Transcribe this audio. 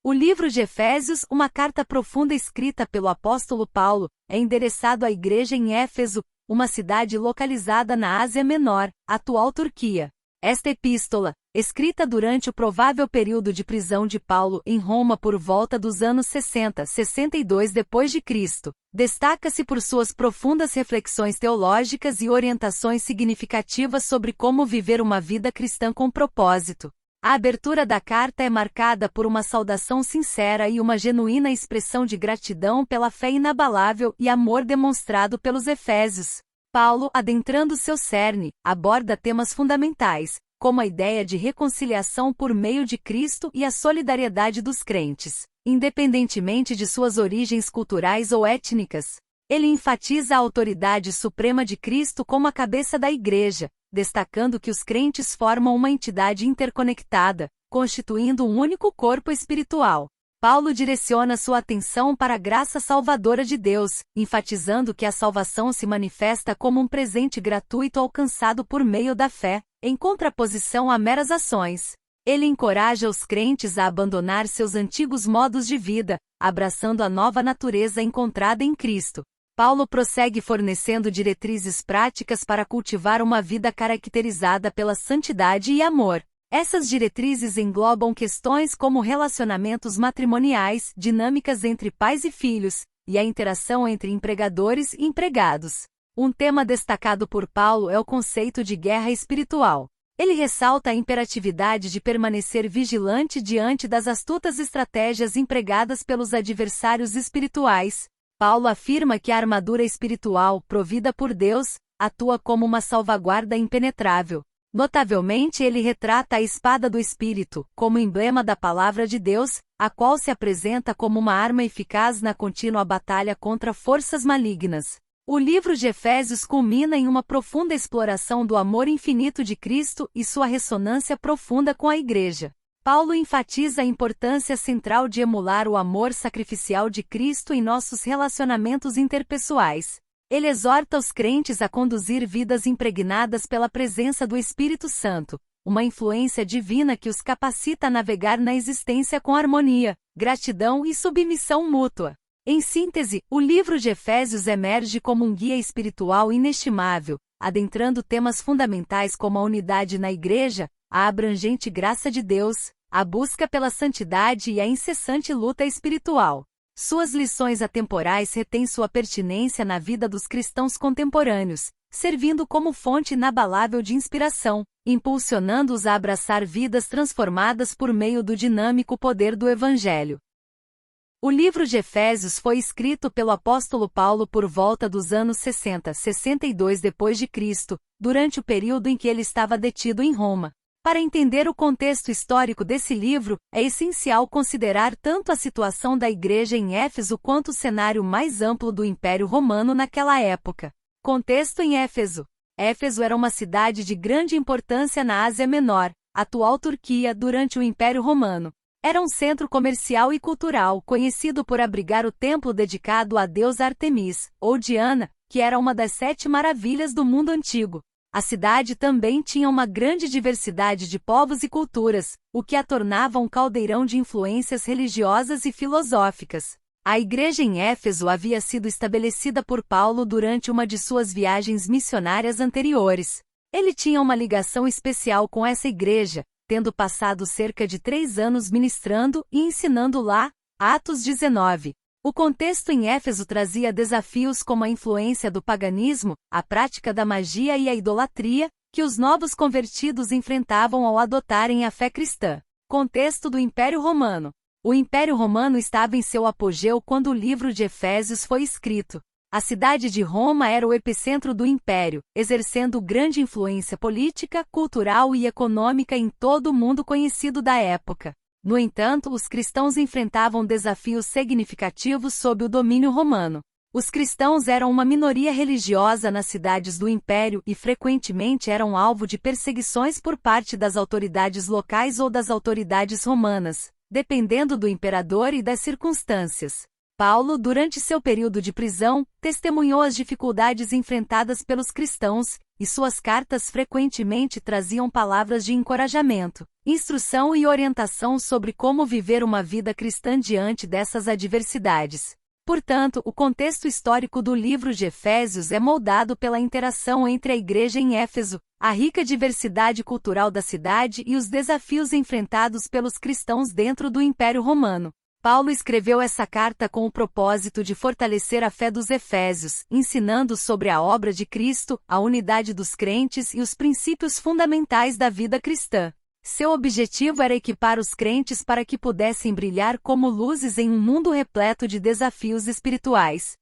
O livro de Efésios, uma carta profunda escrita pelo apóstolo Paulo, é endereçado à igreja em Éfeso, uma cidade localizada na Ásia Menor, atual Turquia. Esta epístola, escrita durante o provável período de prisão de Paulo em Roma por volta dos anos 60-62 d.C., destaca-se por suas profundas reflexões teológicas e orientações significativas sobre como viver uma vida cristã com propósito. A abertura da carta é marcada por uma saudação sincera e uma genuína expressão de gratidão pela fé inabalável e amor demonstrado pelos efésios. Paulo, adentrando seu cerne, aborda temas fundamentais, como a ideia de reconciliação por meio de Cristo e a solidariedade dos crentes, independentemente de suas origens culturais ou étnicas. Ele enfatiza a autoridade suprema de Cristo como a cabeça da Igreja, destacando que os crentes formam uma entidade interconectada, constituindo um único corpo espiritual. Paulo direciona sua atenção para a graça salvadora de Deus, enfatizando que a salvação se manifesta como um presente gratuito alcançado por meio da fé, em contraposição a meras ações. Ele encoraja os crentes a abandonar seus antigos modos de vida, abraçando a nova natureza encontrada em Cristo. Paulo prossegue fornecendo diretrizes práticas para cultivar uma vida caracterizada pela santidade e amor. Essas diretrizes englobam questões como relacionamentos matrimoniais, dinâmicas entre pais e filhos, e a interação entre empregadores e empregados. Um tema destacado por Paulo é o conceito de guerra espiritual. Ele ressalta a imperatividade de permanecer vigilante diante das astutas estratégias empregadas pelos adversários espirituais. Paulo afirma que a armadura espiritual, provida por Deus, atua como uma salvaguarda impenetrável. Notavelmente, ele retrata a espada do Espírito, como emblema da palavra de Deus, a qual se apresenta como uma arma eficaz na contínua batalha contra forças malignas. O livro de Efésios culmina em uma profunda exploração do amor infinito de Cristo e sua ressonância profunda com a Igreja. Paulo enfatiza a importância central de emular o amor sacrificial de Cristo em nossos relacionamentos interpessoais. Ele exorta os crentes a conduzir vidas impregnadas pela presença do Espírito Santo, uma influência divina que os capacita a navegar na existência com harmonia, gratidão e submissão mútua. Em síntese, o livro de Efésios emerge como um guia espiritual inestimável, adentrando temas fundamentais como a unidade na Igreja, a abrangente graça de Deus, a busca pela santidade e a incessante luta espiritual. Suas lições atemporais retêm sua pertinência na vida dos cristãos contemporâneos, servindo como fonte inabalável de inspiração, impulsionando-os a abraçar vidas transformadas por meio do dinâmico poder do Evangelho. O livro de Efésios foi escrito pelo apóstolo Paulo por volta dos anos 60-62 d.C., durante o período em que ele estava detido em Roma. Para entender o contexto histórico desse livro, é essencial considerar tanto a situação da igreja em Éfeso quanto o cenário mais amplo do Império Romano naquela época. Contexto em Éfeso. Éfeso era uma cidade de grande importância na Ásia Menor, atual Turquia, durante o Império Romano. Era um centro comercial e cultural, conhecido por abrigar o templo dedicado à deusa Artemis, ou Diana, que era uma das 7 maravilhas do mundo antigo. A cidade também tinha uma grande diversidade de povos e culturas, o que a tornava um caldeirão de influências religiosas e filosóficas. A igreja em Éfeso havia sido estabelecida por Paulo durante uma de suas viagens missionárias anteriores. Ele tinha uma ligação especial com essa igreja, tendo passado cerca de 3 anos ministrando e ensinando lá. Atos 19. O contexto em Éfeso trazia desafios como a influência do paganismo, a prática da magia e a idolatria, que os novos convertidos enfrentavam ao adotarem a fé cristã. Contexto do Império Romano. O Império Romano estava em seu apogeu quando o livro de Efésios foi escrito. A cidade de Roma era o epicentro do Império, exercendo grande influência política, cultural e econômica em todo o mundo conhecido da época. No entanto, os cristãos enfrentavam desafios significativos sob o domínio romano. Os cristãos eram uma minoria religiosa nas cidades do Império e frequentemente eram alvo de perseguições por parte das autoridades locais ou das autoridades romanas, dependendo do imperador e das circunstâncias. Paulo, durante seu período de prisão, testemunhou as dificuldades enfrentadas pelos cristãos, e suas cartas frequentemente traziam palavras de encorajamento, instrução e orientação sobre como viver uma vida cristã diante dessas adversidades. Portanto, o contexto histórico do livro de Efésios é moldado pela interação entre a igreja em Éfeso, a rica diversidade cultural da cidade e os desafios enfrentados pelos cristãos dentro do Império Romano. Paulo escreveu essa carta com o propósito de fortalecer a fé dos efésios, ensinando sobre a obra de Cristo, a unidade dos crentes e os princípios fundamentais da vida cristã. Seu objetivo era equipar os crentes para que pudessem brilhar como luzes em um mundo repleto de desafios espirituais.